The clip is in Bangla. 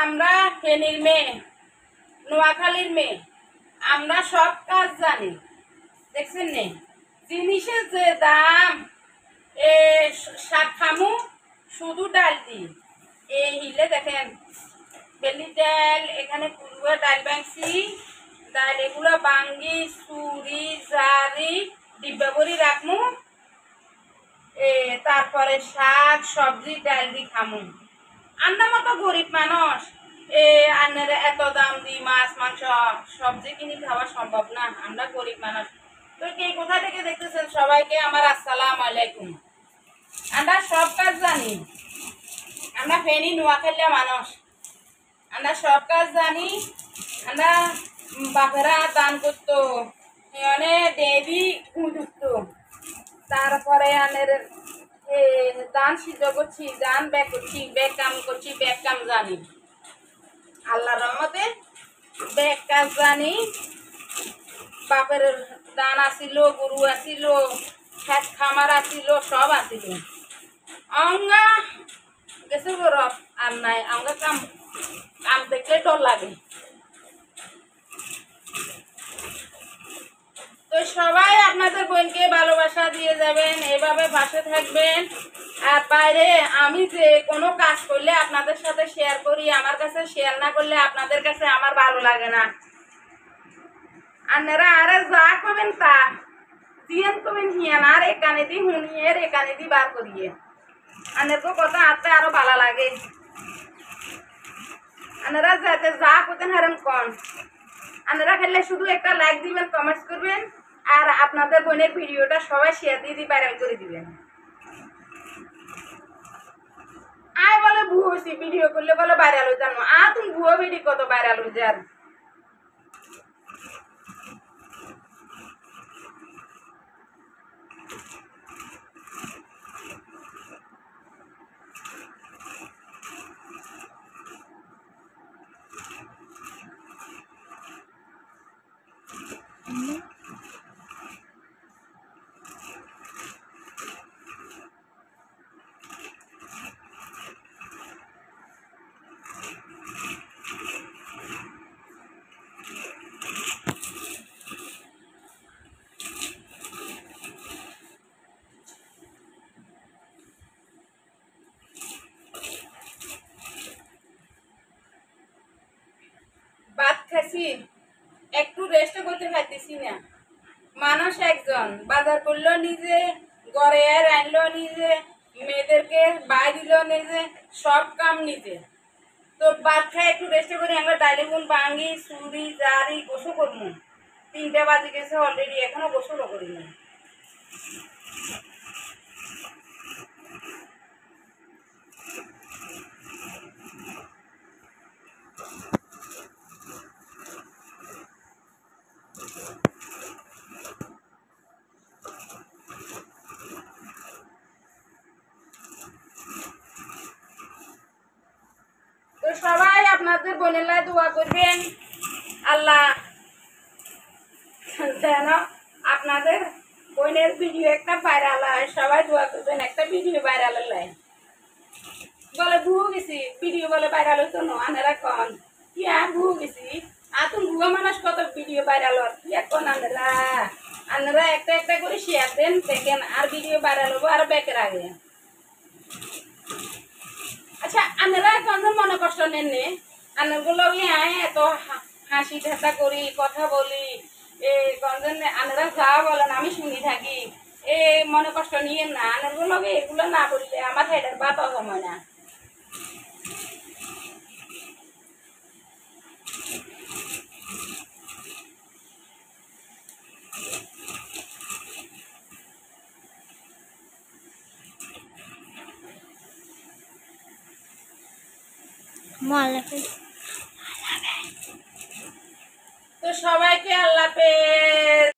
আমরা ফেনীর মেয়ে, নোয়াখালীর মেয়ে, আমরা সব কাজ জানি। দেখছেন নে জিনিসের যে দাম, শাক খামু শুধু ডাল দিই। এই হিলে দেখেন বেলি ডাল, এখানে কুড়ুয়া ডাল বাংছি, ডাল এগুলো বাঙ্গি চুরি জারি ডিব্বা করে রাখমু। তারপরে শাক সবজি ডাল দি খামু। আমরা মতো গরিব মানুষ আনের এত দাম দি মাছ মাংস সবজি কিনে খাওয়া সম্ভব না। আমরা গরিব মানুষ। তো কে কোথা থেকে দেখতেছেন সবাইকে আমার আসসালামু আলাইকুম। আমরা সব কাজ জানি। আমরা ফেনী নোয়াখালীর মানুষ, আমরা সব কাজ জানি। আমরা বাপেরা দান করতো, দেবী উঠত। তারপরে আনের দান সিদ্ধ করছি, দান ব্যাগ করছি, ব্যাগ কাম করছি, ব্যাগ কাম জানি। আল্লাহর রহমতে ব্যাগ কাজ জানি। বাপের দান আসিল, গরু আসিল, খেত খামার আসিল, সব আসিল। অঙ্গা গেছে গরব আর নাই। অঙ্গা কাম কাম দেখলে ডর লাগে। তো সবাই আপনাদের বোনকে ভালোবাসা দিয়ে যাবেন, এভাবে পাশে থাকবেন। আর বাইরে আমি যে কোনো কাজ করলে আপনাদের সাথে শেয়ার করি, আমার কাছে শেয়ার না করলে আপনাদের কাছে আমার ভালো লাগে না। আপনারা আরে যা করবেন তা দিয়েন করবেন হিয়ান, আর একানে দি হুনিয়ে একানে দি বার করিয়ে আনের কথা আতে আরো ভালো লাগে। আপনারা যাতে যা করতেন হারেন কন, আপনারা খেললে শুধু একটা লাইক দিবেন, কমেন্টস করবেন, আর আপনাদের বোনের ভিডিওটা সবাই শেয়ার দিয়ে দিয়ে ভাইরাল করে দিবেন। আয় বলে ভুয়ো হয়েছি ভিডিও করলে বলে ভাইরাল হয়ে যান। তুমি ভুয়ো ভিডিও কত ভাইরাল হয়ে যান। ভাত খাইছি, একটু রেস্ট করতে পারতেছি না। মানুষ একজন বাজার করলো নিজে, ঘরে আনলো নিজে, মেয়েদেরকে বাই দিল নিজে, সব কাম নিজে। তো ভাত খাই একটু রেস্ট করে আমরা ডালি গুণ ভাঙি চুরি জারি গোসল করবো। 3টা বাজে গেছে অলরেডি, এখনো গোসলও করি না। তো সবাই আপনাদের বোনেরা দোয়া করবেন, আল্লাহ যেন আপনাদের বোনের ভিডিও একটা ভাইরাল হয়। সবাই দোয়া করবেন একটা ভিডিও ভাইরাল হয়। বলে ভুয়ো গেছি ভিডিও বলে ভাইরাল হতো না, আনারা কন কি আর ভুয়ো গেছি। আর তুমি ভুয়ো মানুষ কত ভিডিও ভাইরাল হয় কি এখন আনারা আনারা একটা একটা করে শেয়ার দেন, দেখেন আর ভিডিও ভাইরাল হবো আর ব্যাকের আগে। আচ্ছা আনারা কোন মনে কষ্ট নেন নে, আনারগুলো এত হাসি ঠাট্টা করি কথা বলি, কোনজন আনারা যা বলেন আমি শুনি থাকি। মনে কষ্ট নিয়ে না, আনারগুলো এগুলো না বললে আমার হেডের বাতাও জমে না। তো সবাইকে আল্লাহ হাফেজ।